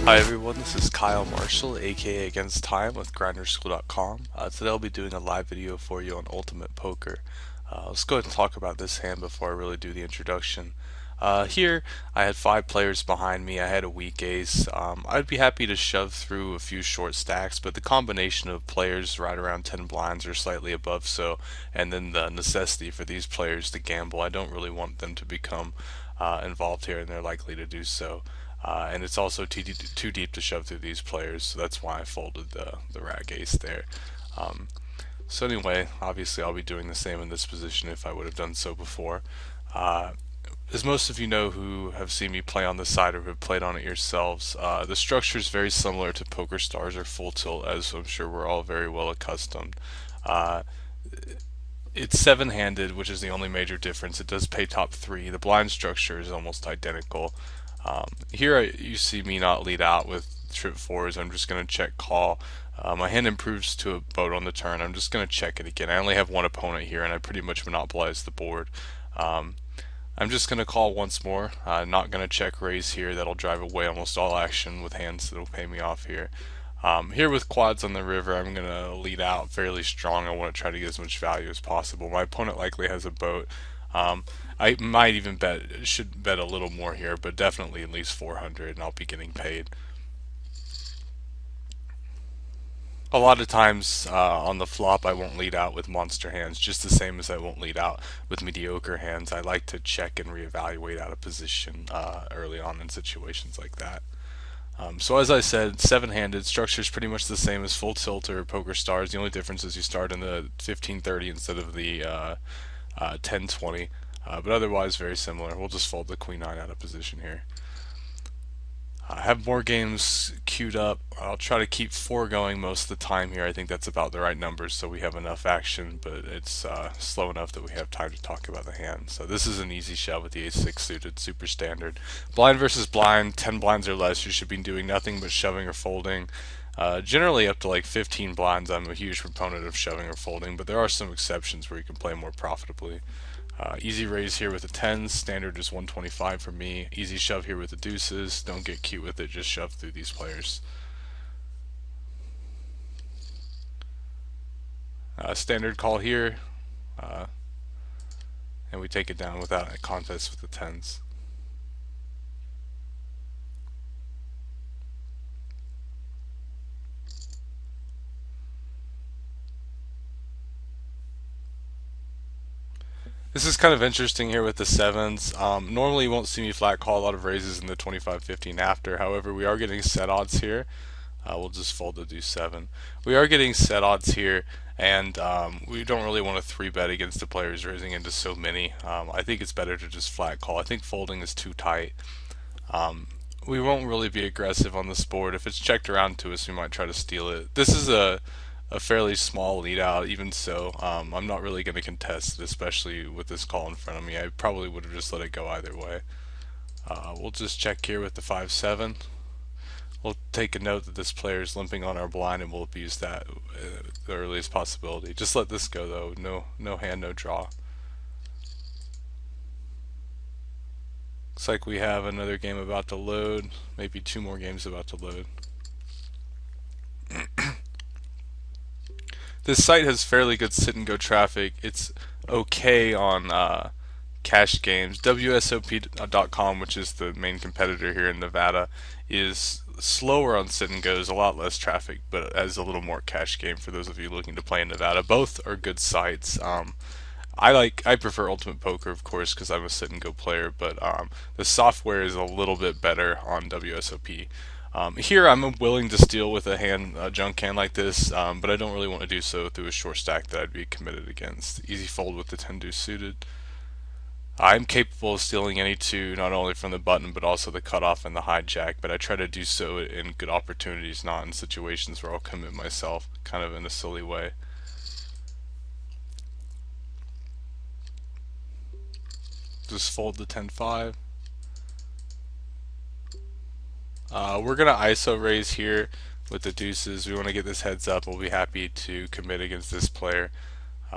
Hi everyone, this is Kyle Marshall, aka Againstime with GrinderSchool.com. Today I'll be doing a live video for you on Ultimate Poker. Let's go ahead and talk about this hand before I really do the introduction. Here, I had 5 players behind me. I had a weak ace. I'd be happy to shove through a few short stacks, but the combination of players right around 10 blinds or slightly above so, and then the necessity for these players to gamble, I don't really want them to become involved here, and they're likely to do so. And it's also too deep to shove through these players, so that's why I folded the rag ace there. Um, so anyway, obviously I'll be doing the same in this position if I would have done so before. Uh, as most of you know who have seen me play on this side or have played on it yourselves, the structure is very similar to Poker Stars or Full Tilt, as I'm sure we're all very well accustomed. Uh, it's seven-handed, which is the only major difference. It does pay top 3. The blind structure is almost identical. Here you see me not lead out with trip 4s. I'm just going to check call. My hand improves to a boat on the turn. I'm just going to check it again. I only have one opponent here, and I pretty much monopolize the board. I'm just going to call once more. Not going to check raise here. That'll drive away almost all action with hands that'll pay me off here. Here with quads on the river, I'm going to lead out fairly strong. I want to try to get as much value as possible. My opponent likely has a boat. I might even should bet a little more here, but definitely at least 400, and I'll be getting paid. A lot of times on the flop, I won't lead out with monster hands, just the same as I won't lead out with mediocre hands. I like to check and reevaluate out of position early on in situations like that. So as I said, seven-handed structure is pretty much the same as Full Tilt or Poker Stars. The only difference is you start in the 15-30 instead of the 10-20. But otherwise very similar. We'll just fold the Queen 9 out of position here. I have more games queued up. I'll try to keep 4 going most of the time here. I think that's about the right numbers, so we have enough action, but it's slow enough that we have time to talk about the hand. So this is an easy shove with the ace-6 suited, super standard. Blind versus blind, 10 blinds or less, you should be doing nothing but shoving or folding. Generally up to like 15 blinds, I'm a huge proponent of shoving or folding, but there are some exceptions where you can play more profitably. Easy raise here with the 10s, standard is 125 for me. Easy shove here with the deuces, don't get cute with it, just shove through these players. Standard call here, and we take it down without a contest with the 10s. This is kind of interesting here with the 7s. Normally you won't see me flat call a lot of raises in the 25-15 after. However, we are getting set odds here. We'll just fold the deuce 7. We are getting set odds here, and we don't really want to 3-bet against the players raising into so many. I think it's better to just flat call. I think folding is too tight. We won't really be aggressive on this board. If it's checked around to us, we might try to steal it. This is a fairly small lead out. Even so, I'm not really going to contest it, especially with this call in front of me. I probably would have just let it go either way. We'll just check here with the 5-7. We'll take a note that this player is limping on our blind, and we'll abuse that the earliest possibility. Just let this go though. No hand, no draw. Looks like we have another game about to load. Maybe 2 more games about to load. This site has fairly good sit and go traffic. It's okay on cash games. WSOP.com, which is the main competitor here in Nevada, is slower on sit and goes, a lot less traffic, but as a little more cash game for those of you looking to play in Nevada. Both are good sites. I prefer Ultimate Poker, of course, because I'm a sit and go player, but the software is a little bit better on WSOP. Here I'm willing to steal with a junk hand like this, but I don't really want to do so through a short stack that I'd be committed against. Easy fold with the 10 deuce suited. I'm capable of stealing any 2, not only from the button but also the cutoff and the hijack, but I try to do so in good opportunities, not in situations where I'll commit myself kind of in a silly way. Just fold the 10-5. We're going to ISO raise here with the deuces. We want to get this heads up. We'll be happy to commit against this player.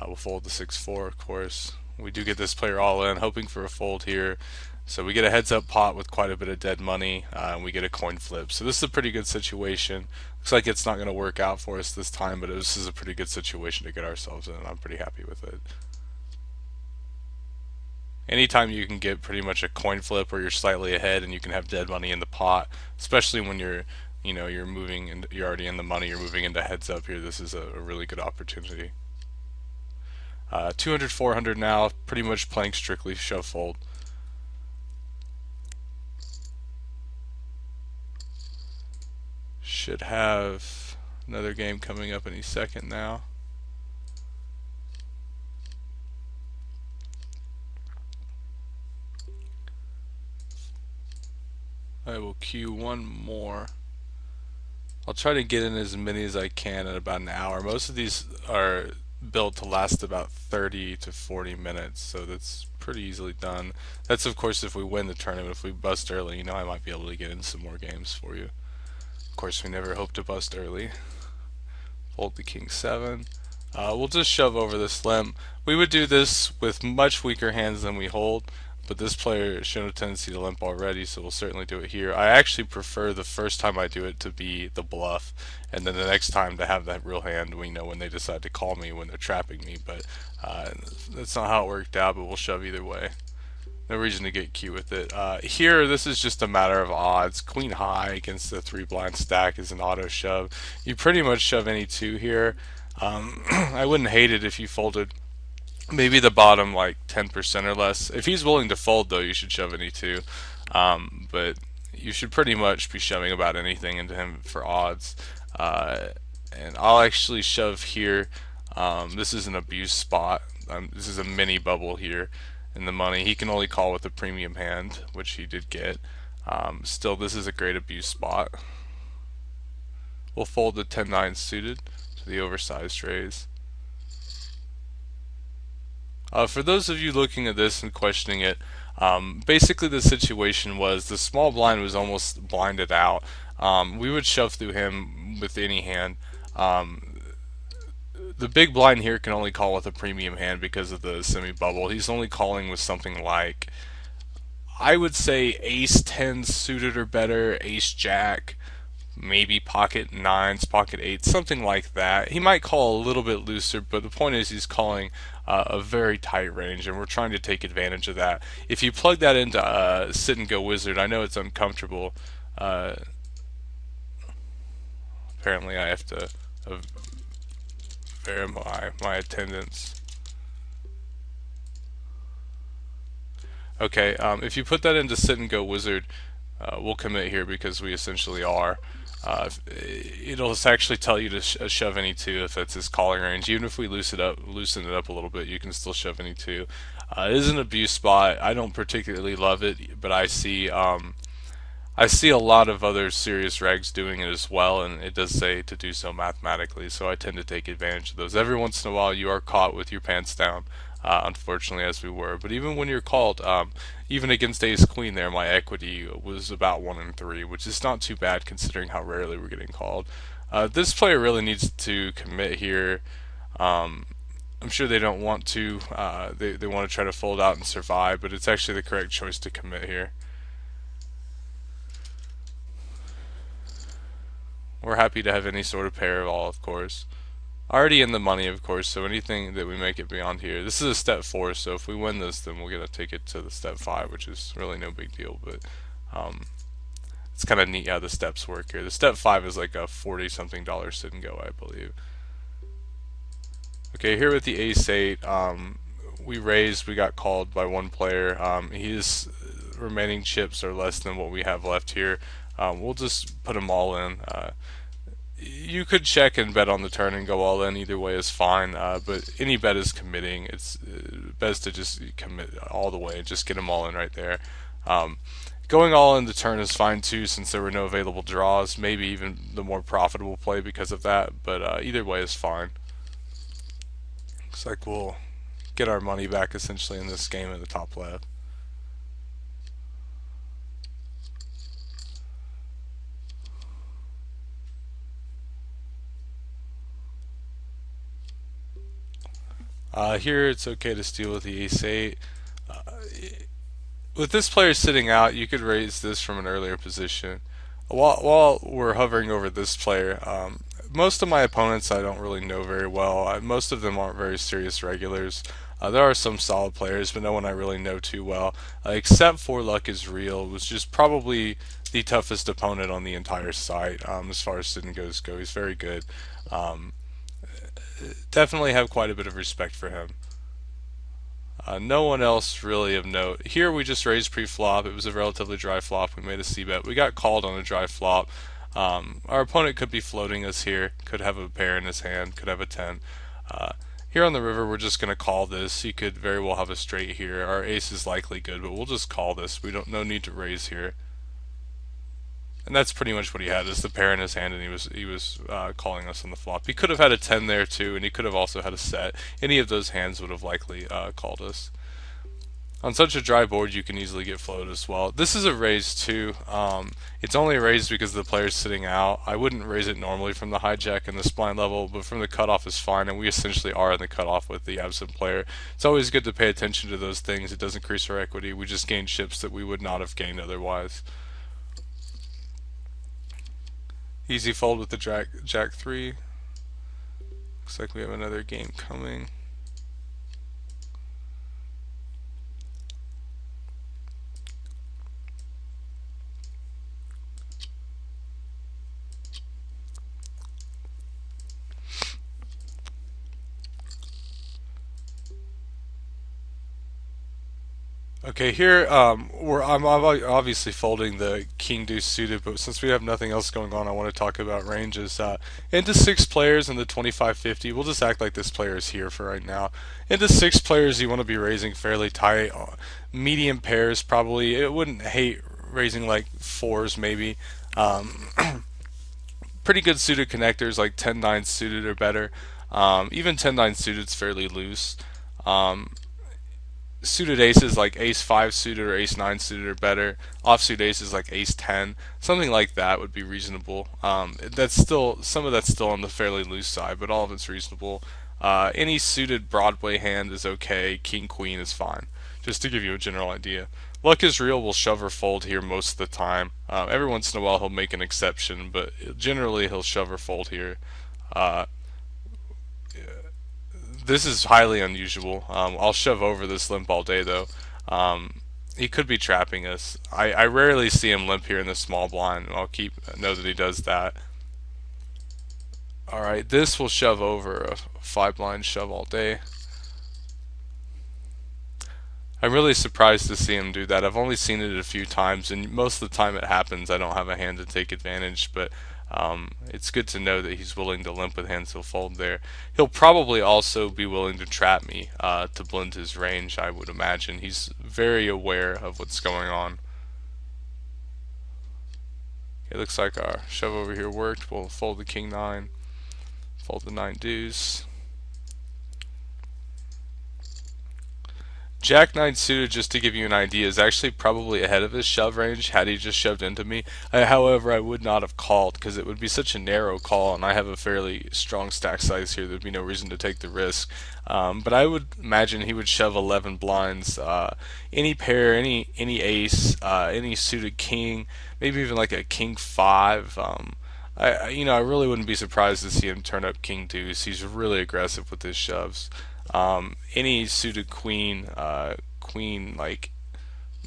We'll fold the 6-4, of course. We do get this player all in, hoping for a fold here. So we get a heads up pot with quite a bit of dead money, and we get a coin flip. So this is a pretty good situation. Looks like it's not going to work out for us this time, but this is a pretty good situation to get ourselves in. I'm pretty happy with it. Anytime you can get pretty much a coin flip where you're slightly ahead and you can have dead money in the pot, especially when you're moving and you're already in the money, you're moving into heads up here. This is a really good opportunity. 200, 400 now, pretty much playing strictly shove fold. Should have another game coming up any second now. I will queue one more. I'll try to get in as many as I can in about an hour. Most of these are built to last about 30 to 40 minutes, so that's pretty easily done. That's of course if we win the tournament. If we bust early, I might be able to get in some more games for you. Of course, we never hope to bust early. Fold the king 7. We'll just shove over this limp. We would do this with much weaker hands than we hold, but this player has shown a tendency to limp already, so we'll certainly do it here. I actually prefer the first time I do it to be the bluff, and then the next time to have that real hand. We know when they decide to call me when they're trapping me, but that's not how it worked out, but we'll shove either way. No reason to get cute with it. Here, this is just a matter of odds. Queen high against the 3 blind stack is an auto shove. You pretty much shove any 2 here. I wouldn't hate it if you folded maybe the bottom like 10% or less. If he's willing to fold, though, you should shove any 2. But you should pretty much be shoving about anything into him for odds. And I'll actually shove here. This is an abuse spot. This is a mini bubble here in the money. He can only call with a premium hand, which he did get. Still, this is a great abuse spot. We'll fold the 10-9 suited to the oversized raise. For those of you looking at this and questioning it, basically the situation was the small blind was almost blinded out. We would shove through him with any hand. The big blind here can only call with a premium hand because of the semi bubble. He's only calling with something like, I would say ace 10 suited or better, ace jack, maybe pocket 9s, pocket 8s, something like that. He might call a little bit looser, but the point is he's calling a very tight range, and we're trying to take advantage of that. If you plug that into sit and go wizard, I know it's uncomfortable. Apparently I have to verify my attendance. Okay, if you put that into sit and go wizard, we'll commit here because we essentially are. It'll actually tell you to shove any 2 if that's his calling range. Even if we loosen it up a little bit, you can still shove any 2. It is an abuse spot. I don't particularly love it, but I see a lot of other serious regs doing it as well, and it does say to do so mathematically, so I tend to take advantage of those. Every once in a while you are caught with your pants down, unfortunately, as we were. But even when you're called, even against ace queen there, my equity was about 1 in 3, which is not too bad considering how rarely we're getting called. This player really needs to commit here. I'm sure they don't want to. They want to try to fold out and survive, but it's actually the correct choice to commit here. We're happy to have any sort of pair at all, of course. Already in the money, of course, so anything that we make it beyond here. This is a step 4, so if we win this, then we'll get to take it to the step 5, which is really no big deal, but it's kind of neat how the steps work here. The step 5 is like a $40-something sit and go, I believe. Okay, here with the ace 8, we raised, we got called by one player. His remaining chips are less than what we have left here. We'll just put them all in. You could check and bet on the turn and go all in. Either way is fine, but any bet is committing. It's best to just commit all the way and just get them all in right there. Going all in the turn is fine too, since there were no available draws. Maybe even the more profitable play because of that, but either way is fine. Looks like we'll get our money back essentially in this game in the top left. Here it's okay to steal with the ace 8. with this player sitting out, you could raise this from an earlier position. While we're hovering over this player, most of my opponents I don't really know very well. Most of them aren't very serious regulars. There are some solid players, but no one I really know too well, except for Luck is Real, was just probably the toughest opponent on the entire site as far as sitting goes. He's very good. Um, Definitely have quite a bit of respect for him. No one else really of note. Here we just raised pre-flop. It was a relatively dry flop. We made a c-bet. We got called on a dry flop. Our opponent could be floating us here. Could have a pair in his hand. Could have a 10. Uh, Here on the river, we're just going to call this. He could very well have a straight here. Our ace is likely good, but we'll just call this. We don't no need to raise here. And that's pretty much what he had, is the pair in his hand, and he was calling us on the flop. He could have had a 10 there too, and he could have also had a set. Any of those hands would have likely called us. On such a dry board, you can easily get floated as well. This is a raise too. It's only raised because the player's sitting out. I wouldn't raise it normally from the hijack and the spline level, but from the cutoff is fine, and we essentially are in the cutoff with the absent player. It's always good to pay attention to those things. It does increase our equity. We just gain chips that we would not have gained otherwise. Easy fold with the jack 3. Looks like we have another game coming. Okay, here I'm obviously folding the king deuce suited, but since we have nothing else going on, I want to talk about ranges. Into 6 players in the 25-50, we'll just act like this player is here for right now. Into 6 players, you want to be raising fairly tight, medium pairs probably. It wouldn't hate raising like 4s maybe. Um, Pretty good suited connectors like 10-9 suited or better. Even 10-9 suited is fairly loose. Um, Suited aces like ace 5 suited or ace 9 suited or better. Offsuit aces like ace 10, something like that would be reasonable. That's still, some of that's still on the fairly loose side, but all of it's reasonable. Any suited Broadway hand is okay. King queen is fine, just to give you a general idea. Luck is Real will shove or fold here most of the time. Every once in a while he'll make an exception, but generally he'll shove or fold here. Uh, this is highly unusual. I'll shove over this limp all day though. He could be trapping us. I rarely see him limp here in the small blind. I'll know that he does that. Alright, this will shove over a 5 blind shove all day. I'm really surprised to see him do that. I've only seen it a few times, and most of the time it happens. I don't have a hand to take advantage, but it's good to know that he's willing to limp with hands he'll fold there. He'll probably also be willing to trap me to blend his range, I would imagine. He's very aware of what's going on. It looks like our shove over here worked. We'll fold the king 9, fold the 9 deuce. Jack 9 suited, just to give you an idea, is actually probably ahead of his shove range had he just shoved into me. However, I would not have called because it would be such a narrow call, and I have a fairly strong stack size here. There'd be no reason to take the risk. But I would imagine he would shove 11 blinds, any pair, any ace, any suited king, maybe even like a king 5. I really wouldn't be surprised to see him turn up king deuce. He's really aggressive with his shoves. Any suited queen, queen like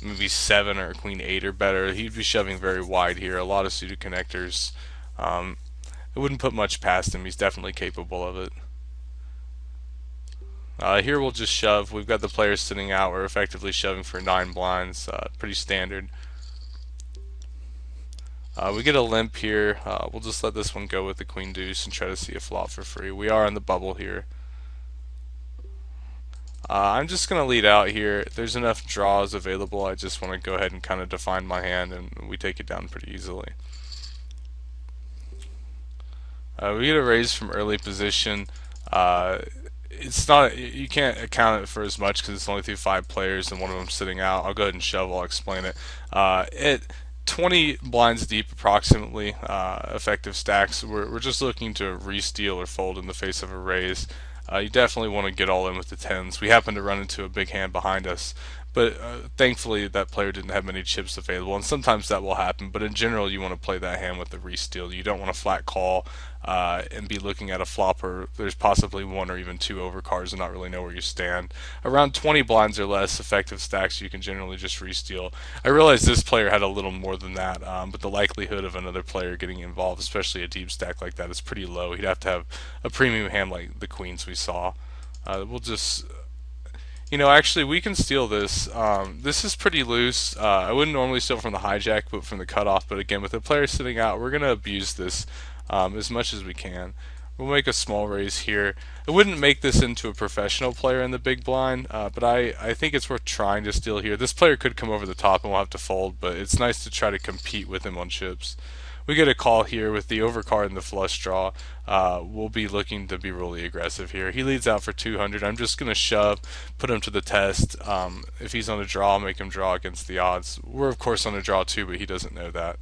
maybe 7 or queen 8 or better, he'd be shoving very wide here. A lot of suited connectors. It wouldn't put much past him. He's definitely capable of it. Here we'll just shove. We've got the players sitting out. We're effectively shoving for 9 blinds. Pretty standard. We get a limp here. We'll just let this one go with the queen deuce and try to see a flop for free. We are in the bubble here. I'm just going to lead out here. There's enough draws available. I just want to go ahead and kind of define my hand, and we take it down pretty easily. We get a raise from early position. It's not, you can't account it for as much because it's only through 5 players and one of them sitting out. I'll go ahead and shove. I'll explain it. It 20 blinds deep approximately, effective stacks. We're just looking to re-steal or fold in the face of a raise. You definitely want to get all in with the 10s. We happen to run into a big hand behind us, but thankfully that player didn't have many chips available, and sometimes that will happen. But in general, you want to play that hand with the re-steal. You don't want to flat call and be looking at a flopper. There's possibly one or even two overcards and not really know where you stand. Around 20 blinds or less effective stacks, you can generally just re-steal. I realize this player had a little more than that, but the likelihood of another player getting involved, especially a deep stack like that, is pretty low. He'd have to have a premium hand like the queens we saw. We'll just actually, we can steal this. This is pretty loose. I wouldn't normally steal from the hijack, but from the cutoff. But again, with the player sitting out, we're going to abuse this as much as we can. We'll make a small raise here. I wouldn't make this into a professional player in the big blind, but I think it's worth trying to steal here. This player could come over the top and we'll have to fold, but it's nice to try to compete with him on chips. We get a call here with the overcard and the flush draw. We'll be looking to be really aggressive here. He leads out for 200. I'm just going to shove, put him to the test. If he's on a draw, make him draw against the odds. We're, of course, on a draw too, but he doesn't know that.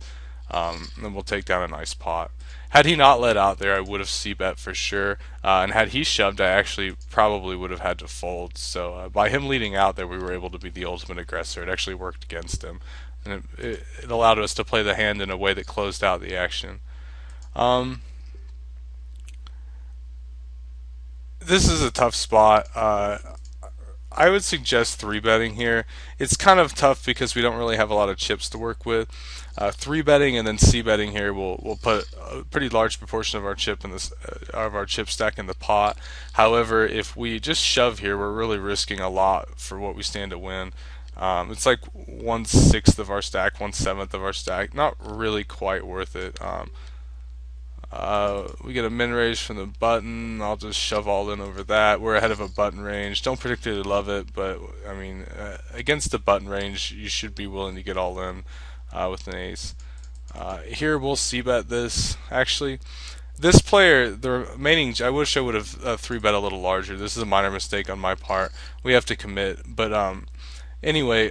Then we'll take down a nice pot. Had he not let out there, I would have c-bet for sure. And had he shoved, I actually probably would have had to fold. So by him leading out there, we were able to be the ultimate aggressor. It actually worked against him. And it allowed us to play the hand in a way that closed out the action. This is a tough spot. I would suggest 3-betting here. It's kind of tough because we don't really have a lot of chips to work with. 3-betting and then c-betting here will put a pretty large proportion of our chip stack in the pot. However, if we just shove here, we're really risking a lot for what we stand to win. It's like 1/6 of our stack, 1/7 of our stack. Not really quite worth it. We get a min raise from the button. I'll just shove all in over that. We're ahead of a button range. Don't particularly love it, but I mean, against the button range, you should be willing to get all in with an ace. Here we'll c-bet this. Actually, this player, the remaining, I wish I would have 3-bet a little larger. This is a minor mistake on my part. We have to commit, but anyway,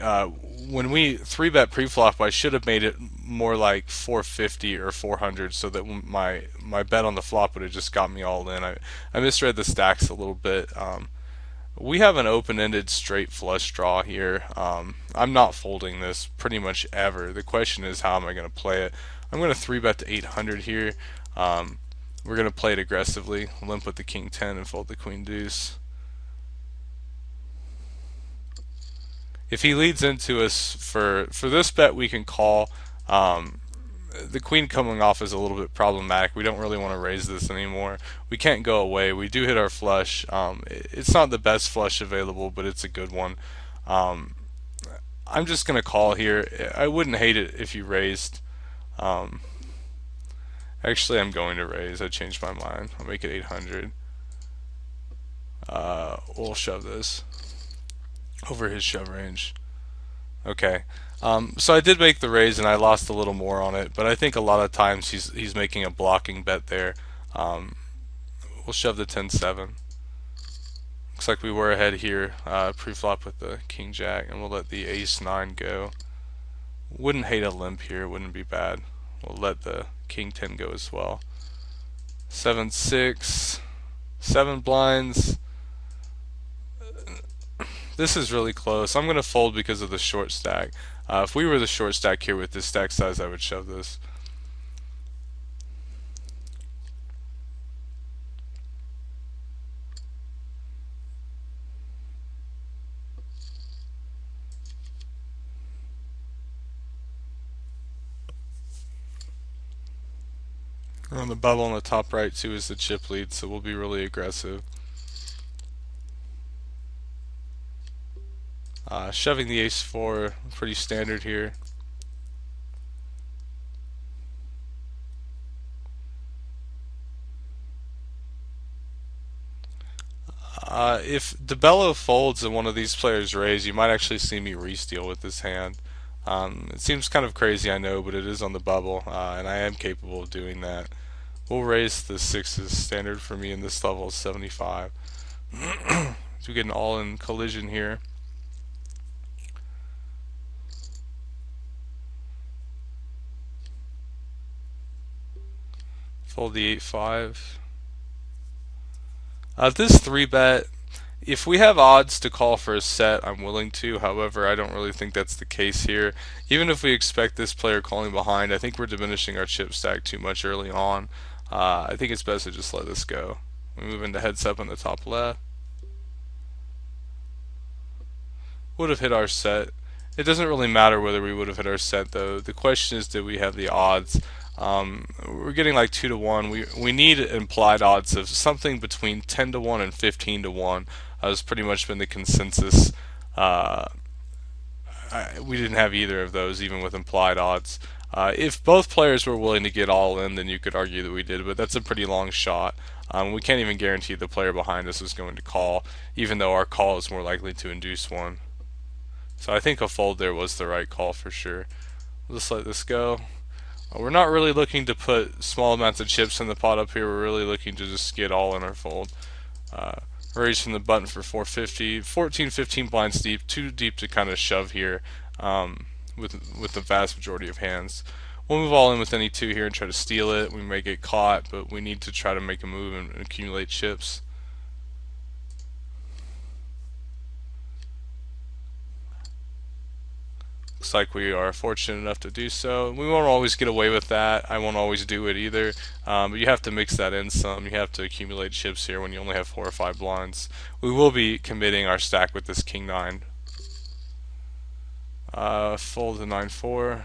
when we 3-bet preflop, I should have made it more like 450 or 400 so that my bet on the flop would have just got me all in. I misread the stacks a little bit. We have an open-ended straight flush draw here. I'm not folding this pretty much ever. The question is, how am I going to play it? I'm going to 3-bet to 800 here. We're going to play it aggressively, limp with the king 10 and fold the queen deuce. If he leads into us for this bet, we can call. The queen coming off is a little bit problematic. We don't really want to raise this anymore. We can't go away. We do hit our flush. It's not the best flush available, but it's a good one. I'm just going to call here. I wouldn't hate it if you raised. Actually, I'm going to raise. I changed my mind. I'll make it 800. We'll shove this over his shove range. Okay. So I did make the raise and I lost a little more on it, but I think a lot of times he's making a blocking bet there. We'll shove the 10-7. Looks like we were ahead here pre-flop with the king jack, and we'll let the ace 9 go. Wouldn't hate a limp here, wouldn't be bad. We'll let the king 10 go as well. 7-6, 7 blinds. This is really close. I'm going to fold because of the short stack. If we were the short stack here with this stack size, I would shove this. On the bubble on the top right too is the chip lead, so we'll be really aggressive. Shoving the ace 4, pretty standard here. If DeBello folds and one of these players raise, you might actually see me re-steal with this hand. It seems kind of crazy, I know, but it is on the bubble, and I am capable of doing that. We'll raise the 6s. Standard for me in this level is 75. So we get an all-in collision here. Fold the 8-5. This 3-bet, If we have odds to call for a set, I'm willing to. However, I don't really think that's the case here. Even if we expect this player calling behind, I think we're diminishing our chip stack too much early on. I think it's best to just let this go. We move into heads up on the top left. Would have hit our set. It doesn't really matter whether we would have hit our set though. The question is, did we have the odds? We're getting like 2 to 1. We need implied odds of something between 10 to 1 and 15 to 1. Has pretty much been the consensus. Uh, we didn't have either of those, even with implied odds. If both players were willing to get all in, then you could argue that we did, but that's a pretty long shot. We can't even guarantee the player behind us is going to call, even though our call is more likely to induce one. So I think a fold there was the right call for sure. We'll just let this go. We're not really looking to put small amounts of chips in the pot up here. We're really looking to just get all in our fold. Raise from the button for 450. 14, 15 blinds deep. Too deep to kind of shove here with the vast majority of hands. We'll move all in with any two here and try to steal it. We may get caught, but we need to try to make a move and accumulate chips. Looks like we are fortunate enough to do so. We won't always get away with that. I won't always do it either. But you have to mix that in some. You have to accumulate chips here when you only have 4 or 5 blinds. We will be committing our stack with this king 9. Fold to 9-4.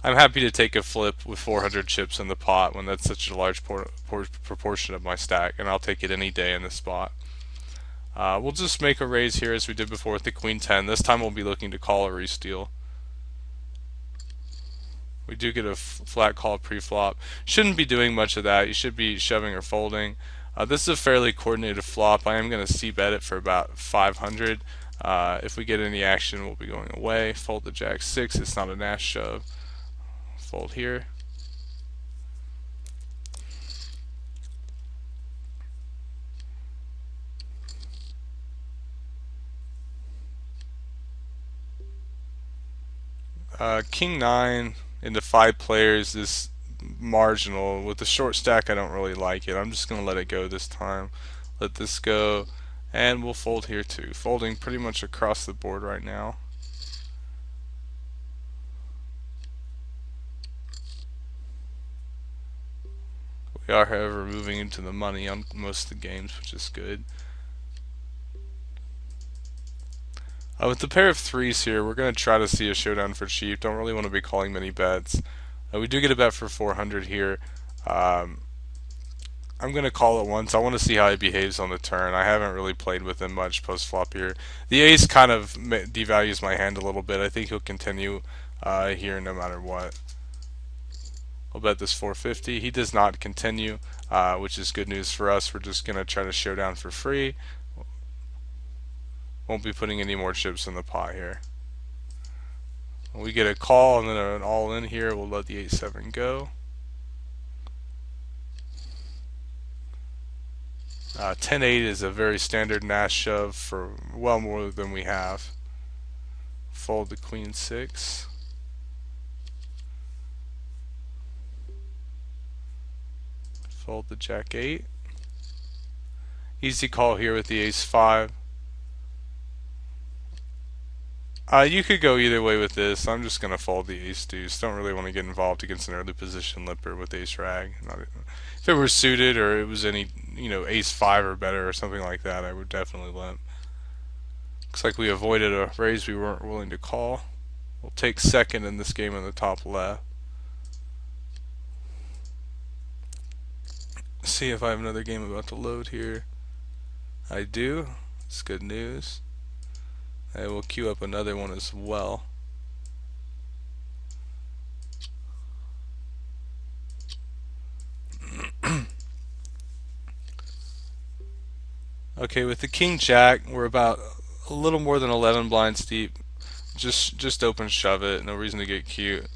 I'm happy to take a flip with 400 chips in the pot when that's such a large proportion of my stack, and I'll take it any day in this spot. We'll just make a raise here as we did before with the queen 10. This time we'll be looking to call or re-steal. We do get a flat call pre-flop. Shouldn't be doing much of that. You should be shoving or folding. This is a fairly coordinated flop. I am going to c-bet it for about 500. If we get any action, we'll be going away. Fold the jack 6. It's not a Nash shove. Fold here. King 9 into 5 players is marginal. With the short stack, I don't really like it. I'm just going to let it go this time. Let this go. And we'll fold here too. Folding pretty much across the board right now. We are, however, moving into the money on most of the games, which is good. With the pair of threes here, we're going to try to see a showdown for cheap. Don't really want to be calling many bets. We do get a bet for 400 here. I'm going to call it once. I want to see how he behaves on the turn. I haven't really played with him much post-flop here. The ace kind of devalues my hand a little bit. I think he'll continue here no matter what. I'll bet this 450. He does not continue, which is good news for us. We're just going to try to showdown for free. Won't be putting any more chips in the pot here. When we get a call and then an all in here, we'll let the 8-7 go. 10-8 is a very standard Nash shove for well more than we have. Fold the queen 6. Fold the jack 8. Easy call here with the ace 5. You could go either way with this. I'm just going to fold the ace deuce. Don't really want to get involved against an early position lipper with ace rag. If it were suited or it was any, ace 5 or better or something like that, I would definitely limp. Looks like we avoided a raise we weren't willing to call. We'll take second in this game in the top left. See if I have another game about to load here. I do. It's good news. I will queue up another one as well. Okay, with the king jack, we're about a little more than 11 blinds deep. Just open shove it. No reason to get cute.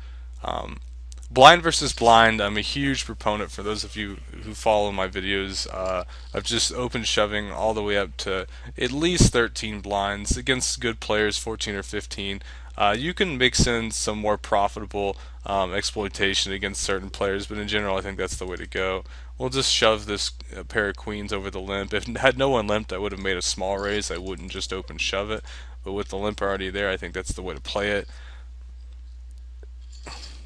Blind versus blind, I'm a huge proponent for those of you who follow my videos of just open shoving all the way up to at least 13 blinds against good players, 14 or 15. You can mix in some more profitable exploitation against certain players, but in general, I think that's the way to go. We'll just shove this pair of queens over the limp. If had no one limped, I would have made a small raise. I wouldn't just open shove it. But with the limp already there, I think that's the way to play it.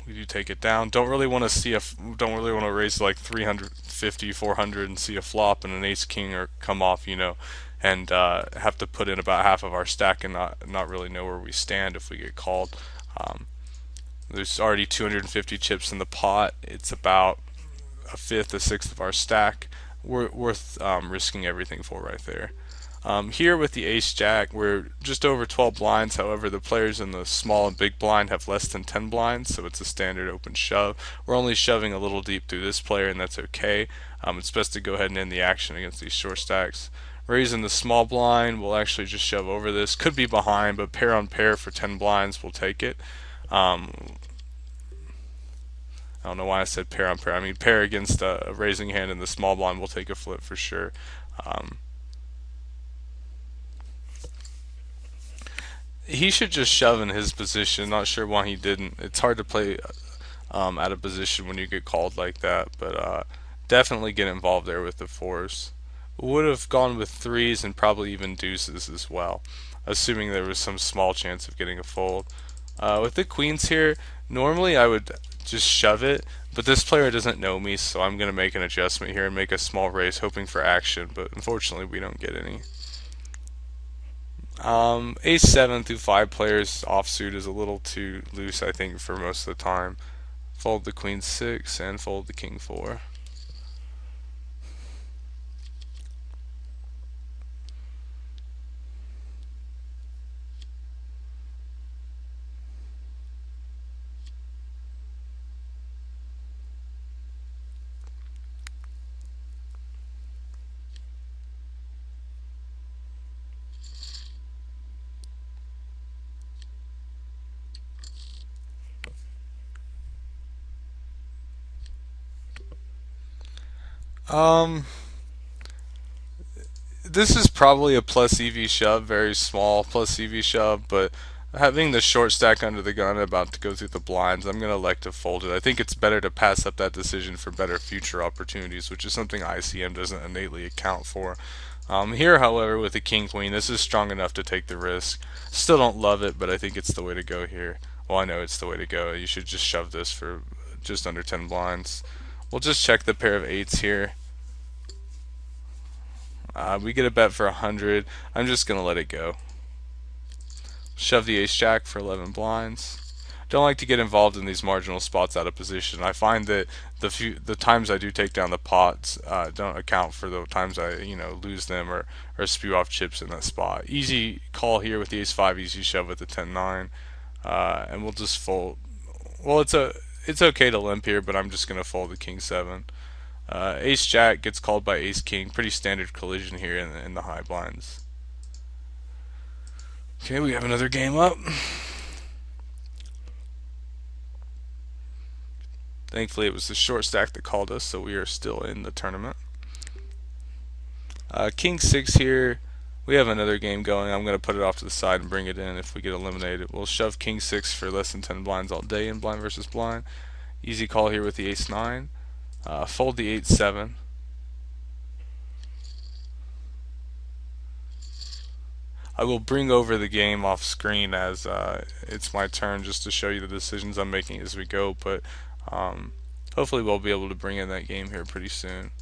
We do take it down. Don't really want to see a. Don't really want to raise like 350, 400 and see a flop and an ace king or come off, and have to put in about half of our stack and not really know where we stand if we get called. Um, there's already 250 chips in the pot. It's about a fifth, a sixth of our stack. We're worth risking everything for right there. Here with the ace jack, we're just over 12 blinds. However, the players in the small and big blind have less than 10 blinds, so it's a standard open shove. We're only shoving a little deep through this player, and that's okay. It's best to go ahead and end the action against these short stacks. Raising the small blind, we'll actually just shove over this. Could be behind, but pair on pair for 10 blinds, we'll take it. I don't know why I said pair on pair. I mean pair against a raising hand in the small blind, we'll take a flip for sure. He should just shove in his position. Not sure why he didn't. It's hard to play out of position when you get called like that, but definitely get involved there with the fours. Would have gone with threes and probably even deuces as well, assuming there was some small chance of getting a fold. With the queens here, normally I would just shove it, but this player doesn't know me, so I'm going to make an adjustment here and make a small raise, hoping for action, but unfortunately we don't get any. Ace 7 through 5 players offsuit is a little too loose, I think, for most of the time. Fold the queen 6 and fold the king 4. Um, this is probably a plus EV shove, very small plus EV shove, but having the short stack under the gun about to go through the blinds, I'm going to elect to fold it. I think it's better to pass up that decision for better future opportunities, which is something ICM doesn't innately account for. Here, however, with the king queen, this is strong enough to take the risk. Still don't love it, but I think it's the way to go here. Well, I know it's the way to go. You should just shove this for just under 10 blinds. We'll just check the pair of eights here. We get a bet for 100. I'm just going to let it go. Shove the ace jack for 11 blinds. Don't like to get involved in these marginal spots out of position. I find that the times I do take down the pots don't account for the times I lose them or spew off chips in that spot. Easy call here with the ace 5, easy shove with the 10-9, and we'll just fold. Well, it's okay to limp here, but I'm just going to fold the king 7. Ace jack gets called by ace king. Pretty standard collision here in the high blinds. Okay, we have another game up. Thankfully, it was the short stack that called us, so we are still in the tournament. King 6 here. We have another game going. I'm going to put it off to the side and bring it in if we get eliminated. We'll shove King 6 for less than 10 blinds all day in blind versus blind. Easy call here with the ace 9. Fold the 8-7. I will bring over the game off screen as it's my turn, just to show you the decisions I'm making as we go, but hopefully we'll be able to bring in that game here pretty soon.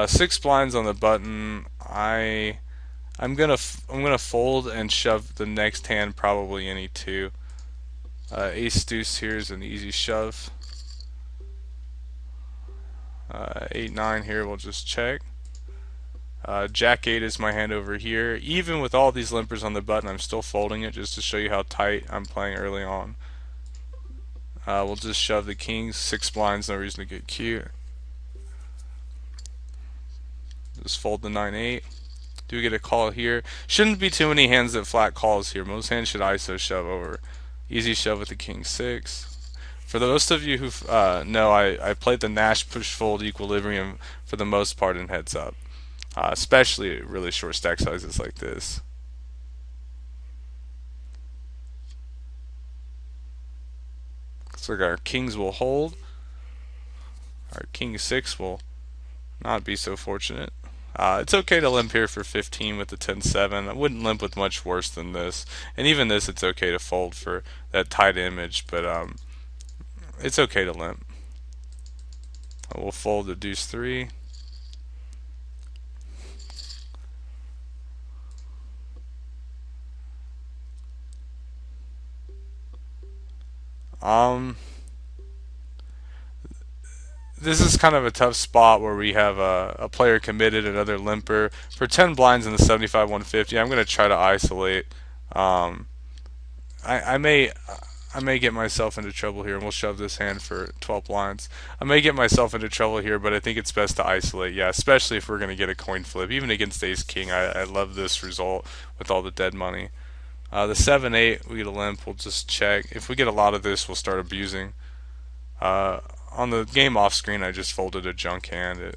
6 blinds on the button. I'm gonna fold and shove the next hand, probably any 2. Ace deuce here is an easy shove. 8-9 here, we'll just check. Jack 8 is my hand over here. Even with all these limpers on the button, I'm still folding it just to show you how tight I'm playing early on. We'll just shove the kings, 6 blinds, no reason to get cute. Just fold the 9-8. Do get a call here. Shouldn't be too many hands that flat calls here. Most hands should ISO shove over. Easy shove with the king 6. For the most of you who know, I played the Nash push fold equilibrium for the most part in heads up, especially at really short stack sizes like this. So our kings will hold. Our king 6 will not be so fortunate. It's okay to limp here for 15 with the 10-7. I wouldn't limp with much worse than this. And even this, it's okay to fold for that tight image, but it's okay to limp. We'll fold the deuce 3. Um, this is kind of a tough spot where we have a player committed, another limper. For 10 blinds in the 75-150, I'm going to try to isolate. Um, I may get myself into trouble here, and we'll shove this hand for 12 blinds. I may get myself into trouble here, but I think it's best to isolate. Yeah, especially if we're going to get a coin flip. Even against ace king, I love this result with all the dead money. The 7-8, we get a limp. We'll just check. If we get a lot of this, we'll start abusing. Uh, on the game off screen, I just folded a junk hand.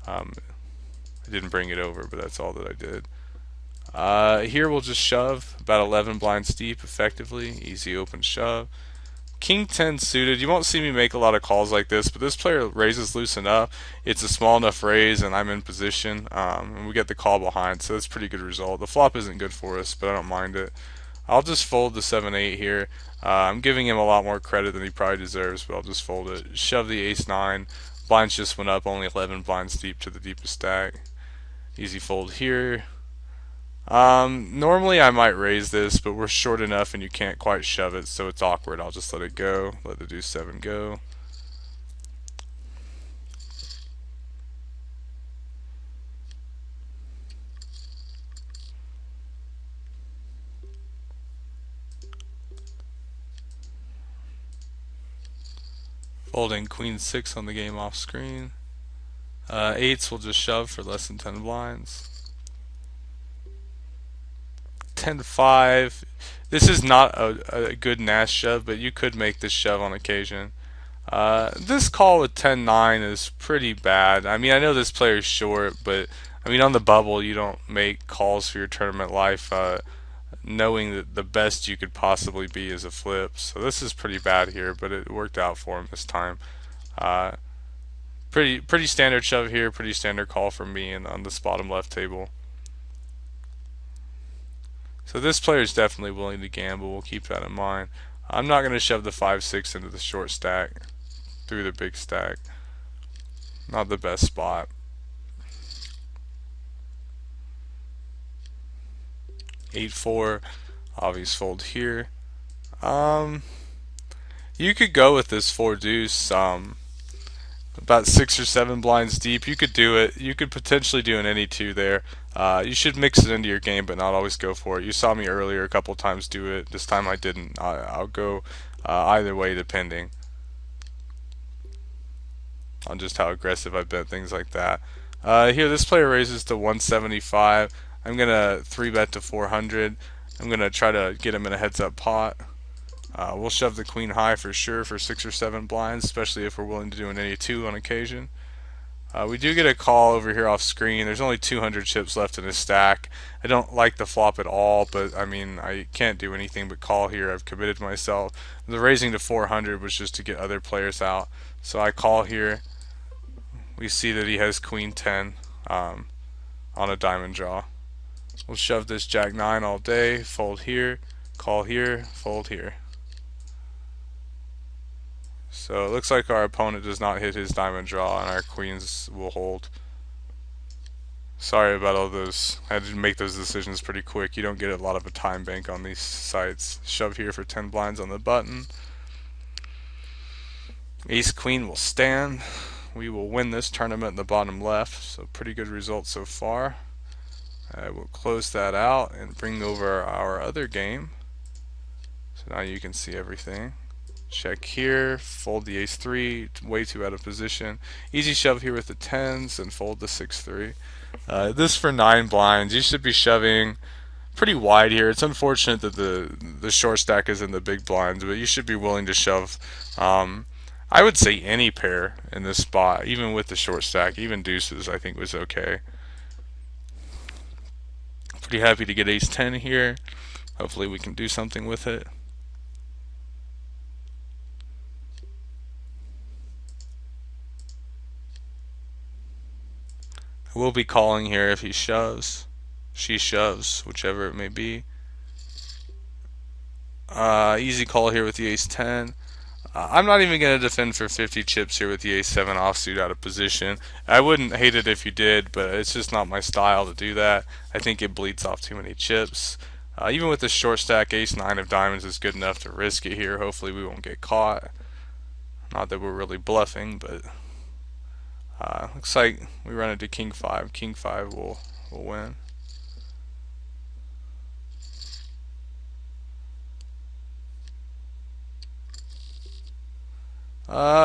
I didn't bring it over, but that's all that I did. Here we'll just shove about 11 blinds deep effectively. Easy open shove. King 10 suited. You won't see me make a lot of calls like this, but this player raises loose enough. It's a small enough raise, and I'm in position, and we get the call behind, so that's a pretty good result. The flop isn't good for us, but I don't mind it. I'll just fold the 7-8 here. I'm giving him a lot more credit than he probably deserves, but I'll just fold it. Shove the ace-9. Blinds just went up, only 11 blinds deep to the deepest stack. Easy fold here. Normally I might raise this, but we're short enough and you can't quite shove it, so it's awkward. I'll just let it go. Let the deuce 7 go. Folding queen 6 on the game off screen. Eights will just shove for less than 10 blinds. 10-5. This is not a good Nash shove, but you could make this shove on occasion. This call with 10-9 is pretty bad. I mean, I know this player is short, but I mean, on the bubble, you don't make calls for your tournament life knowing that the best you could possibly be is a flip. So this is pretty bad here, but it worked out for him this time. Uh, pretty standard shove here, pretty standard call from me and on this bottom left table. So this player is definitely willing to gamble. We'll keep that in mind. I'm not going to shove the 5-6 into the short stack through the big stack. Not the best spot. 8-4, obvious fold here. You could go with this 4 deuce. About 6 or 7 blinds deep. You could do it. You could potentially do an any 2 there. You should mix it into your game, but not always go for it. You saw me earlier a couple times do it. This time I didn't. I'll go either way depending on just how aggressive I bet things like that. Here, this player raises to 175. I'm gonna 3-bet to 400. I'm gonna try to get him in a heads-up pot. We'll shove the queen high for sure for 6 or 7 blinds, especially if we're willing to do an any 2 on occasion. We do get a call over here off screen. There's only 200 chips left in his stack. I don't like the flop at all, but I mean, I can't do anything but call here. I've committed myself. The raising to 400 was just to get other players out. So I call here. We see that he has queen 10 on a diamond draw. We'll shove this jack 9 all day, fold here, call here, fold here. So it looks like our opponent does not hit his diamond draw and our queens will hold. Sorry about all those. I had to make those decisions pretty quick. You don't get a lot of a time bank on these sites. Shove here for 10 blinds on the button. Ace queen will stand. We will win this tournament in the bottom left, so pretty good result so far. I will close that out and bring over our other game. So now you can see everything. Check here, fold the ace-3, way too out of position. Easy shove here with the 10s and fold the 6-3. This for 9 blinds. You should be shoving pretty wide here. It's unfortunate that the short stack is in the big blinds, but you should be willing to shove. Um, I would say any pair in this spot, even with the short stack, even deuces, I think was okay. Pretty happy to get ace 10 here. Hopefully we can do something with it. I will be calling here if he shoves. She shoves, whichever it may be. Easy call here with the ace 10. I'm not even going to defend for 50 chips here with the ace 7 offsuit out of position. I wouldn't hate it if you did, but it's just not my style to do that. I think it bleeds off too many chips. Even with the short stack, ace 9 of diamonds is good enough to risk it here. Hopefully we won't get caught. Not that we're really bluffing, but looks like we run into king 5. King 5 will win.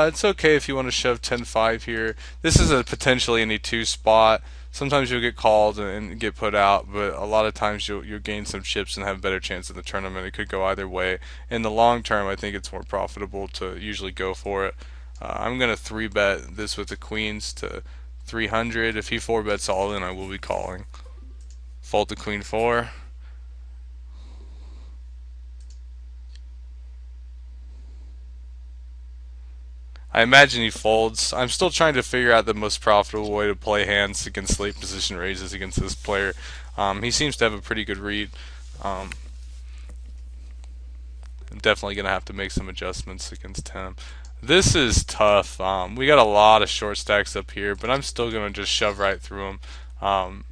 It's okay if you want to shove 10-5 here. This is a potentially any 2 spot. Sometimes you'll get called and get put out, but a lot of times you'll gain some chips and have a better chance in the tournament. It could go either way. In the long term, I think it's more profitable to usually go for it. I'm going to 3-bet this with the queens to 300. If he 4-bets all in, I will be calling. Fold to queen 4. I imagine he folds. I'm still trying to figure out the most profitable way to play hands against late position raises against this player. He seems to have a pretty good read. I'm definitely going to have to make some adjustments against him. This is tough. We got a lot of short stacks up here, but I'm still going to just shove right through him.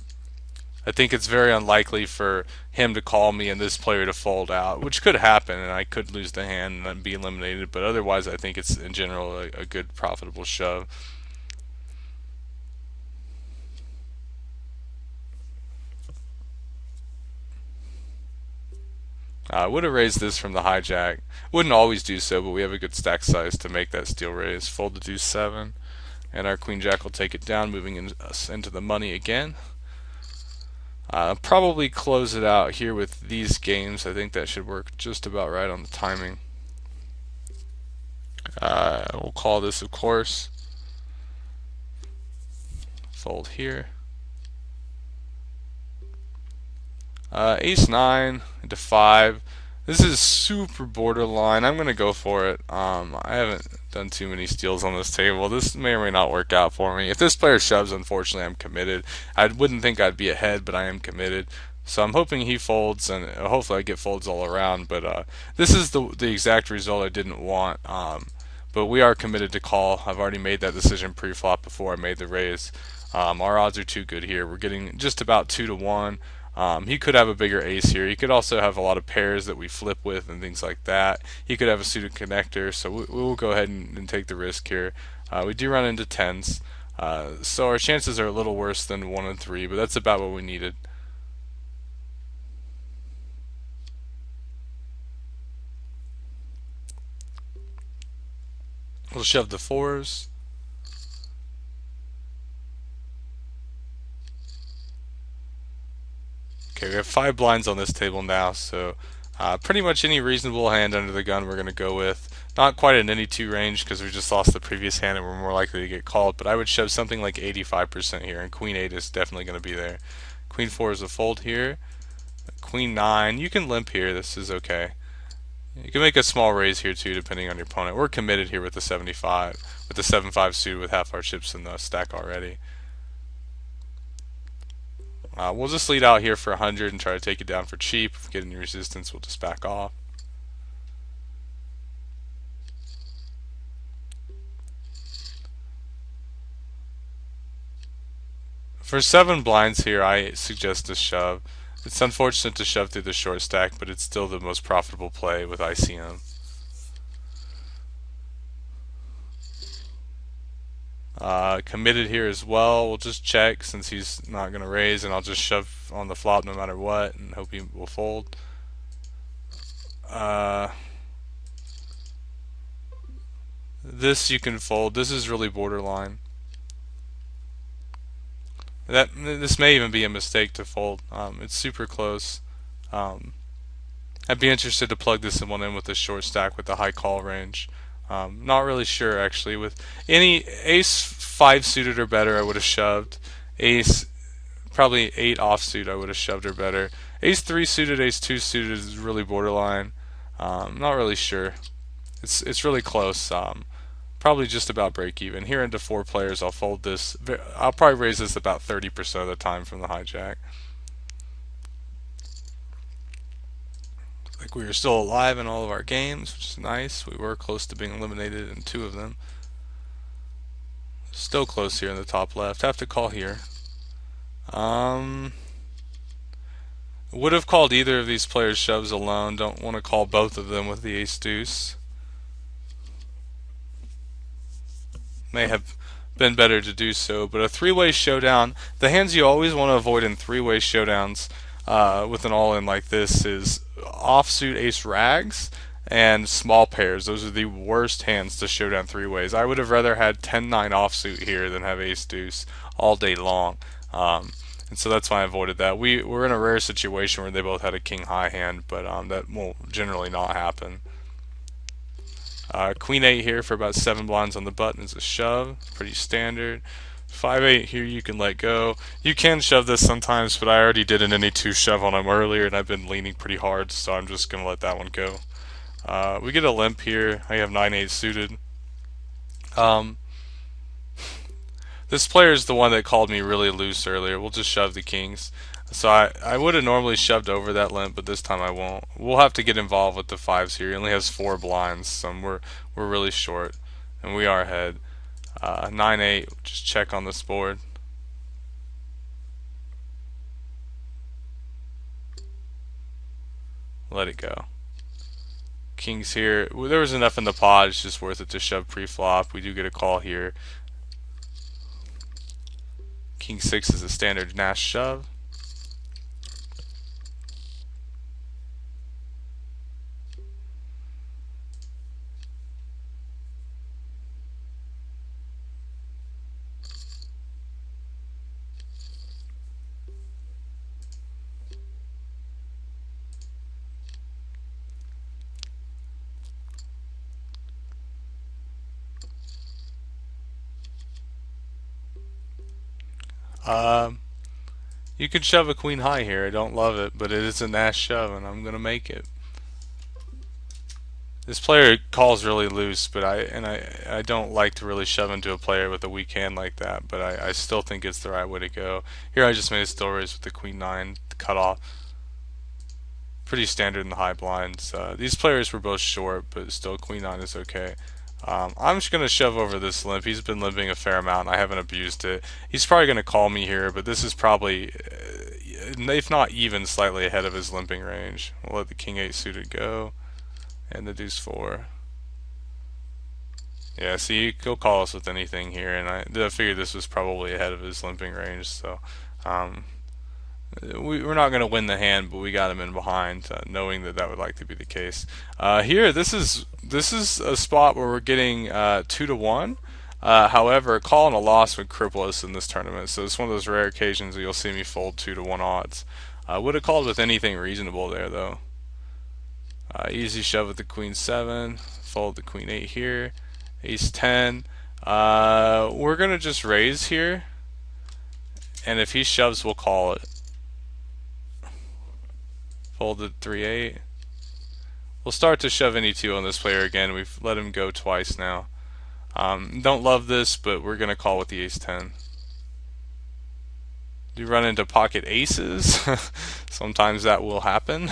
I think it's very unlikely for him to call me and this player to fold out, which could happen, and I could lose the hand and then be eliminated. But otherwise, I think it's in general a good, profitable shove. I would have raised this from the hijack. Wouldn't always do so, but we have a good stack size to make that steal raise. Fold to deuce 7, and our queen jack will take it down, moving us into the money again. Probably close it out here with these games. I think that should work just about right on the timing. We'll call this, of course. Fold here. Ace 9 into 5. This is super borderline. I'm going to go for it. I haven't done too many steals on this table. This may or may not work out for me. If this player shoves, unfortunately, I'm committed. I wouldn't think I'd be ahead, but I am committed. So I'm hoping he folds, and hopefully I get folds all around. But this is the exact result I didn't want. But we are committed to call. I've already made that decision pre-flop before I made the raise. Our odds are too good here. We're getting just about 2 to 1. He could have a bigger ace here. He could also have a lot of pairs that we flip with and things like that. He could have a suited connector, so we will go ahead and take the risk here. We do run into tens, so our chances are a little worse than 1 and 3, but that's about what we needed. We'll shove the 4s. Okay, we have 5 blinds on this table now, so pretty much any reasonable hand under the gun we're going to go with. Not quite in any 2 range because we just lost the previous hand and we're more likely to get called, but I would shove something like 85% here, and queen 8 is definitely going to be there. Queen 4 is a fold here. Queen 9, you can limp here, this is okay. You can make a small raise here too, depending on your opponent. We're committed here with the 75, with the 7-5 suit with half our chips in the stack already. We'll just lead out here for 100 and try to take it down for cheap. If we get any resistance, we'll just back off. For 7 blinds here, I suggest a shove. It's unfortunate to shove through the short stack, but it's still the most profitable play with ICM. Committed here as well. We'll just check since he's not going to raise, and I'll just shove on the flop no matter what and hope he will fold. This you can fold. This is really borderline. This may even be a mistake to fold. It's super close. Um, I'd be interested to plug this one in with a short stack with a high call range. Not really sure actually. With any ace 5 suited or better, I would have shoved. Ace probably 8 offsuit, I would have shoved or better. Ace 3 suited, ace 2 suited is really borderline. Not really sure. It's really close. Probably just about break even. Here into 4 players, I'll fold this. I'll probably raise this about 30% of the time from the hijack. Like we were still alive in all of our games, which is nice. We were close to being eliminated in 2 of them. Still close here in the top left. Have to call here. Would have called either of these players shoves alone. Don't want to call both of them with the ace deuce. May have been better to do so, but a three-way showdown, the hands you always want to avoid in three-way showdowns with an all-in like this is offsuit ace rags and small pairs. Those are the worst hands to showdown three ways. I would have rather had 10-9 offsuit here than have ace deuce all day long. And so that's why I avoided that. We're in a rare situation where they both had a king high hand, but that will generally not happen. Queen 8 here for about 7 blinds on the button is a shove, pretty standard. 5-8 here you can let go. You can shove this sometimes, but I already did an any 2 shove on him earlier, and I've been leaning pretty hard, so I'm just going to let that one go. We get a limp here. I have 9-8 suited. This player is the one that called me really loose earlier. We'll just shove the kings. So I would have normally shoved over that limp, but this time I won't. We'll have to get involved with the 5s here. He only has 4 blinds, so we're really short, and we are ahead. 9-8, just check on this board. Let it go. Kings here. There was enough in the pot. It's just worth it to shove pre-flop. We do get a call here. King 6 is a standard Nash shove. You could shove a queen high here. I don't love it, but it is a Nash shove, and I'm gonna make it. This player calls really loose, but I don't like to really shove into a player with a weak hand like that. But I still think it's the right way to go. Here I just made a still raise with the queen 9 cut off. Pretty standard in the high blinds. These players were both short, but still queen 9 is okay. I'm just going to shove over this limp. He's been limping a fair amount, and I haven't abused it. He's probably going to call me here, but this is probably, if not even, slightly ahead of his limping range. We'll let the king 8 suited go, and the deuce 4. Yeah, see, he'll call us with anything here, and I figured this was probably ahead of his limping range, so we're not going to win the hand, but we got him in behind, knowing that would likely be the case. Here, this is a spot where we're getting 2-1. However, a call and a loss would cripple us in this tournament, so it's one of those rare occasions that you'll see me fold 2-1 odds. Would have called with anything reasonable there, though. Easy shove with the queen 7, fold the queen 8 here, ace 10. We're going to just raise here, and if he shoves, we'll call it. Folded 3-8. We'll start to shove any 2 on this player again. We've let him go twice now. Don't love this, but we're going to call with the ace 10. Do run into pocket aces. Sometimes that will happen.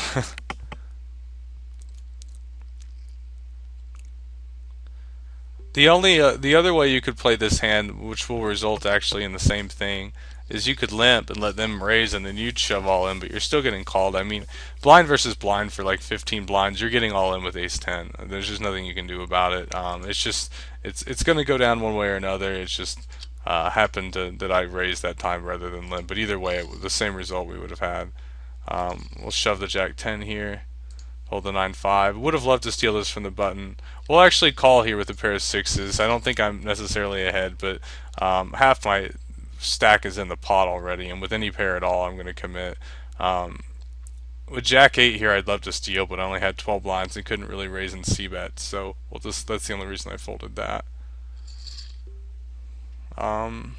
The other way you could play this hand, which will result actually in the same thing, is you could limp and let them raise, and then you'd shove all in, but you're still getting called. I mean, blind versus blind for like 15 blinds, you're getting all in with ace 10. There's just nothing you can do about it. It's going to go down one way or another. It's just happened that I raised that time rather than limp. But either way, it was the same result we would have had. We'll shove the jack 10 here. Hold the 9-5. Would have loved to steal this from the button. We'll actually call here with a pair of 6s. I don't think I'm necessarily ahead, but half my stack is in the pot already, and with any pair at all, I'm going to commit. With Jack 8 here, I'd love to steal, but I only had 12 blinds and couldn't really raise and c-bet, so that's the only reason I folded that. Um,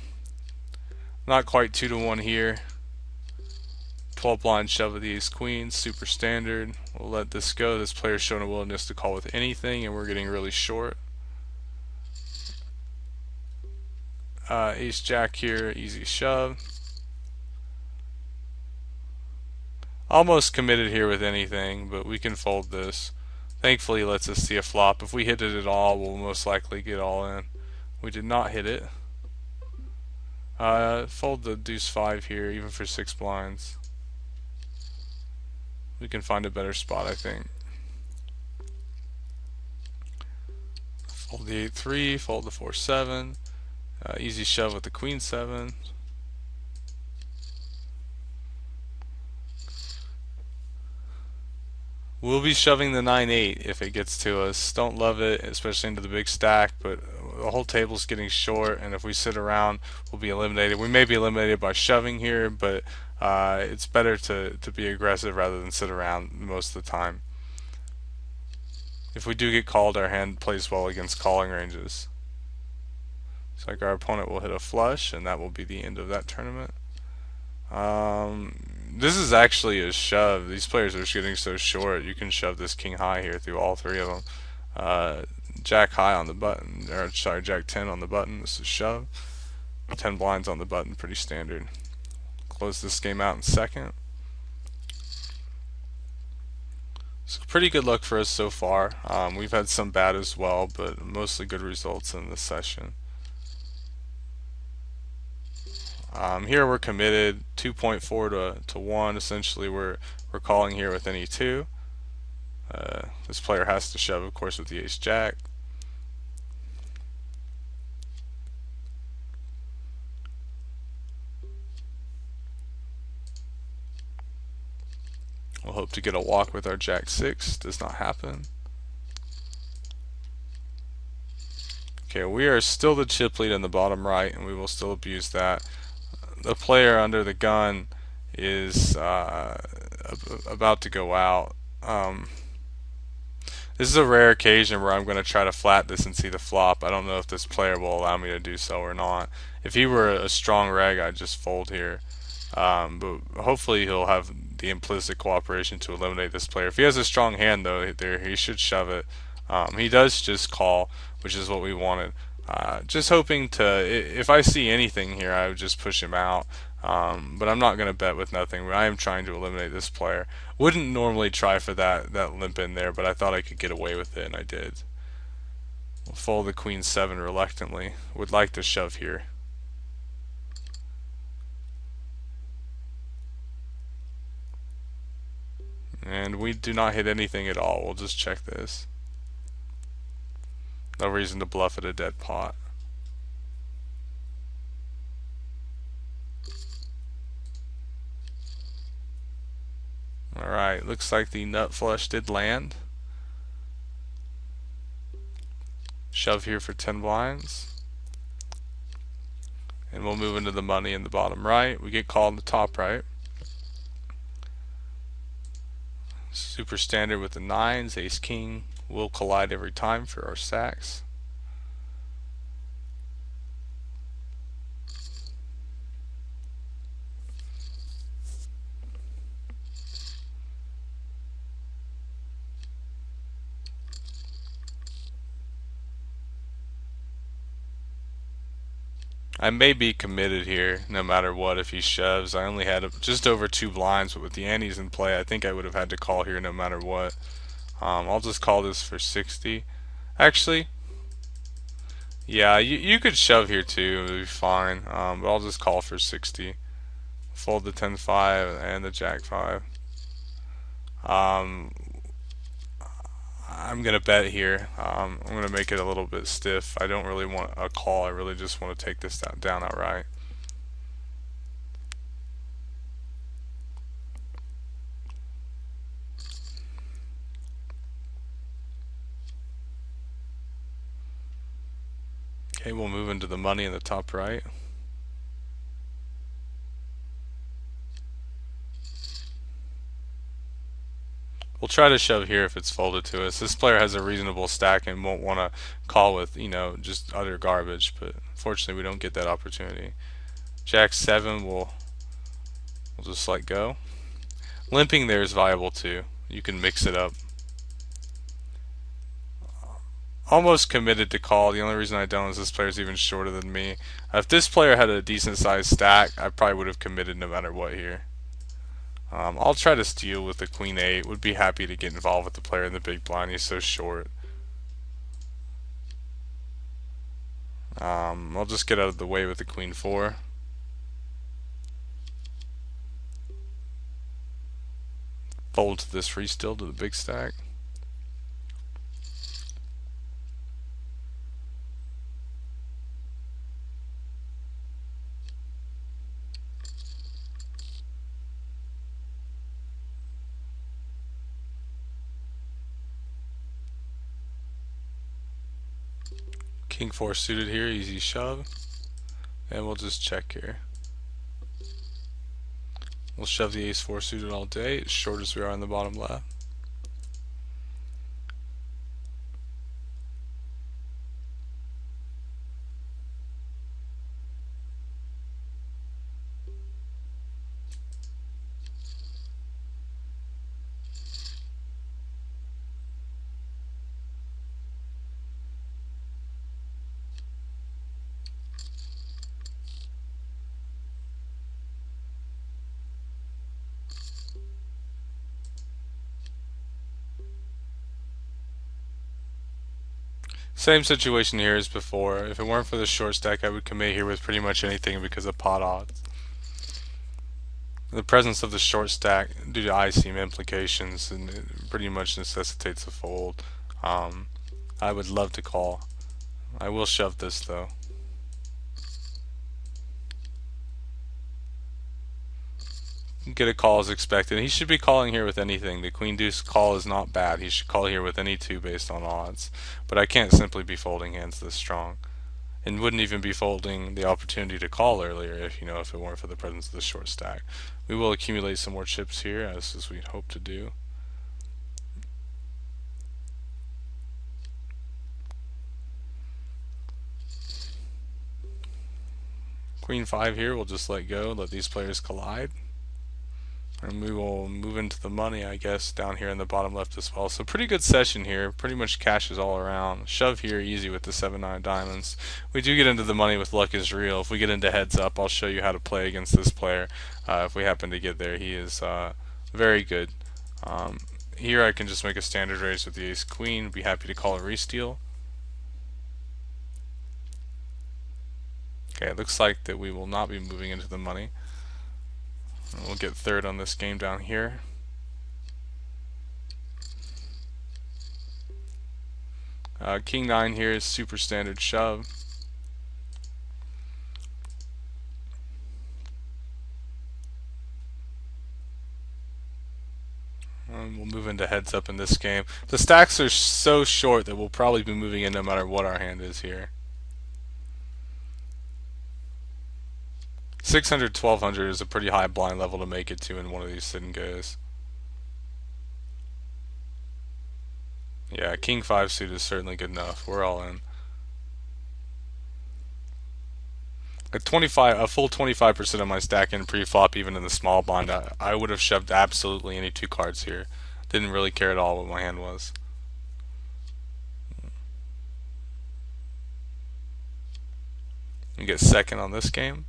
Not quite 2 to 1 here. 12 blind shove of the ace queen, super standard. We'll let this go. This player's shown a willingness to call with anything, and we're getting really short. Ace jack here, easy shove. Almost committed here with anything, but we can fold this. Thankfully, he lets us see a flop. If we hit it at all, we'll most likely get all in. We did not hit it. Fold the deuce 5 here, even for 6 blinds. We can find a better spot, I think. Fold the 8-3, fold the 4-7. Easy shove with the queen 7. We'll be shoving the 9-8 if it gets to us. Don't love it, especially into the big stack, but the whole table's getting short, and if we sit around, we'll be eliminated. We may be eliminated by shoving here, but it's better to be aggressive rather than sit around most of the time. If we do get called, our hand plays well against calling ranges. It's like our opponent will hit a flush, and that will be the end of that tournament. This is actually a shove. These players are getting so short. You can shove this king high here through all 3 of them. Jack high on the button, or sorry, Jack 10 on the button. This is shove. 10 blinds on the button, pretty standard. Close this game out in second. So pretty good luck for us so far. We've had some bad as well, but mostly good results in this session. Here we're committed 2.4 to 1. Essentially, we're calling here with any 2. This player has to shove, of course, with the ace jack. We'll hope to get a walk with our jack 6. Does not happen. Okay, we are still the chip lead in the bottom right, and we will still abuse that. The player under the gun is about to go out. This is a rare occasion where I'm going to try to flat this and see the flop. I don't know if this player will allow me to do so or not. If he were a strong reg, I'd just fold here. But hopefully he'll have the implicit cooperation to eliminate this player. If he has a strong hand, though, he should shove it. He does just call, which is what we wanted. Just hoping to, if I see anything here, I would just push him out. But I'm not going to bet with nothing. I am trying to eliminate this player. Wouldn't normally try for that limp in there, but I thought I could get away with it, and I did. We'll fold the queen 7 reluctantly. Would like to shove here. And we do not hit anything at all. We'll just check this. No reason to bluff at a dead pot. Alright, looks like the nut flush did land. Shove here for 10 blinds. And we'll move into the money in the bottom right. We get called in the top right. Super standard with the 9s. Ace king will collide every time for our sacks. I may be committed here no matter what if he shoves. I only had just over 2 blinds, but with the antes in play, I think I would have had to call here no matter what. I'll just call this for 60. Actually, yeah, you could shove here too, it would be fine, but I'll just call for 60. Fold the 10-5 and the jack 5. I'm going to bet here. I'm going to make it a little bit stiff. I don't really want a call. I really just want to take this down outright. Okay, we'll move into the money in the top right. We'll try to shove here if it's folded to us. This player has a reasonable stack and won't want to call with, just utter garbage, but unfortunately we don't get that opportunity. Jack 7, we'll just let go. Limping there is viable too. You can mix it up. Almost committed to call. The only reason I don't is this player's even shorter than me. If this player had a decent sized stack, I probably would have committed no matter what here. I'll try to steal with the queen 8. Would be happy to get involved with the player in the big blind. He's so short. I'll just get out of the way with the queen 4. Fold to this free still to the big stack. King 4 suited here, easy shove. And we'll just check here. We'll shove the ace 4 suited all day, as short as we are on the bottom left. Same situation here as before. If it weren't for the short stack, I would commit here with pretty much anything because of pot odds. The presence of the short stack, due to ICM implications, and it pretty much necessitates a fold. I would love to call. I will shove this though. Get a call as expected. He should be calling here with anything. The queen deuce call is not bad. He should call here with any 2 based on odds. But I can't simply be folding hands this strong. And wouldn't even be folding the opportunity to call earlier if it weren't for the presence of the short stack. We will accumulate some more chips here as we hope to do. Queen 5 here, we'll just let go, let these players collide. And we will move into the money, I guess, down here in the bottom left as well. So pretty good session here. Pretty much cashes all around. Shove here easy with the 7-9 diamonds. We do get into the money with luck is real. If we get into heads up, I'll show you how to play against this player. If we happen to get there, he is very good. Here I can just make a standard raise with the ace queen. Be happy to call a re-steal. Okay, it looks like that we will not be moving into the money. We'll get third on this game down here. King 9 here is super standard shove. We'll move into heads up in this game. The stacks are so short that we'll probably be moving in no matter what our hand is here. 600, 1200 is a pretty high blind level to make it to in one of these sit and goes. Yeah, King 5 suit is certainly good enough. We're all in. A full 25% of my stack in pre-flop, even in the small blind, I would have shoved absolutely any 2 cards here. Didn't really care at all what my hand was. You get second on this game.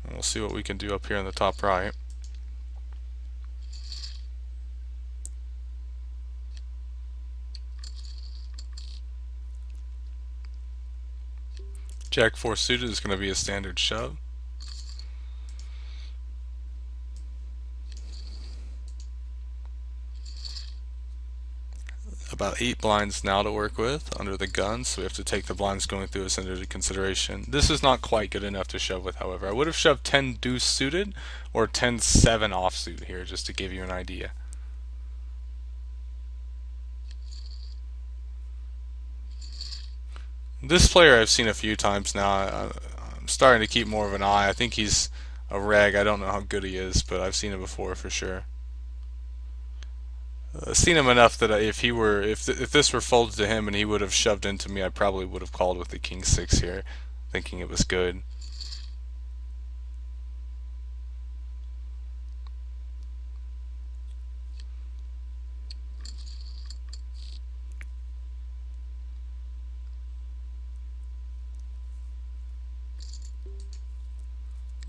And we'll see what we can do up here in the top right. Jack 4 suited is going to be a standard shove. About 8 blinds now to work with under the gun, so we have to take the blinds going through us into consideration. This is not quite good enough to shove with, however. I would have shoved 10 deuce suited or 10-7 offsuit here, just to give you an idea. This player I've seen a few times now. I'm starting to keep more of an eye. I think he's a reg. I don't know how good he is, but I've seen it before for sure. Seen him enough that if this were folded to him and he would have shoved into me, I probably would have called with the king six here, thinking it was good.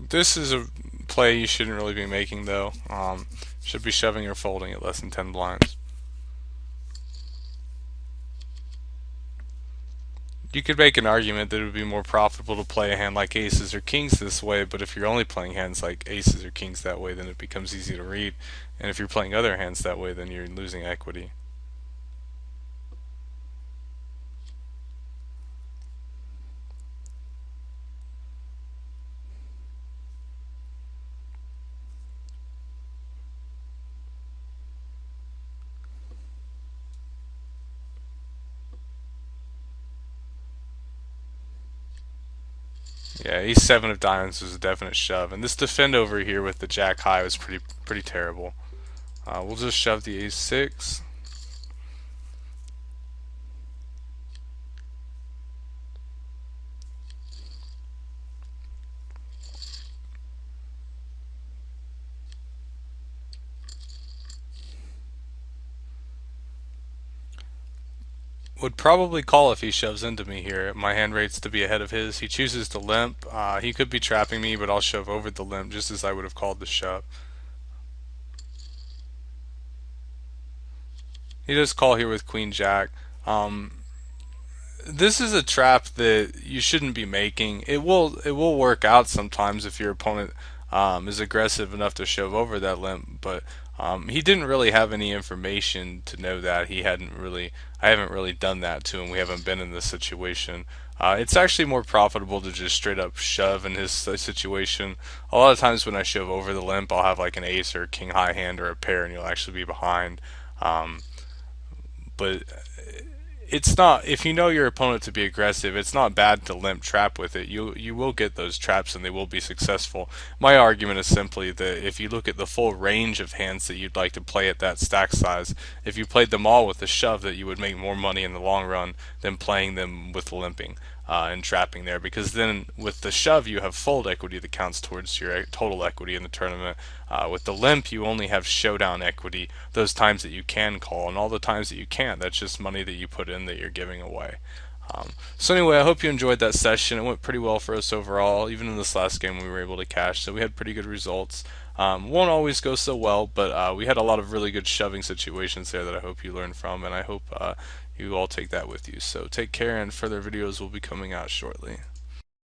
This is a play you shouldn't really be making though. Should be shoving or folding at less than 10 blinds. You could make an argument that it would be more profitable to play a hand like aces or kings this way, but if you're only playing hands like aces or kings that way, then it becomes easy to read. And if you're playing other hands that way, then you're losing equity. Yeah, e7 of diamonds was a definite shove, and this defend over here with the jack high was pretty terrible. We'll just shove the a6. Would probably call if he shoves into me here. My hand rates to be ahead of his. He chooses to limp. He could be trapping me, but I'll shove over the limp just as I would have called the shove. He does call here with queen jack. This is a trap that you shouldn't be making. It will work out sometimes if your opponent is aggressive enough to shove over that limp, but he didn't really have any information to know that. I haven't really done that to him. We haven't been in this situation. It's actually more profitable to just straight up shove in his situation. A lot of times when I shove over the limp, I'll have like an ace or a king high hand or a pair, and you'll actually be behind. Um, but it's not, if you know your opponent to be aggressive, it's not bad to limp trap with it. You will get those traps and they will be successful. My argument is simply that if you look at the full range of hands that you'd like to play at that stack size, if you played them all with a shove, that you would make more money in the long run than playing them with limping. And trapping there, because then with the shove you have fold equity that counts towards your total equity in the tournament. With the limp you only have showdown equity those times that you can call, and all the times that you can't, that's just money that you put in that you're giving away. So anyway, I hope you enjoyed that session. It went pretty well for us overall. Even in this last game we were able to cash, so we had pretty good results. Won't always go so well, but we had a lot of really good shoving situations there that I hope you learned from, and I hope you all take that with you. So take care, and further videos will be coming out shortly.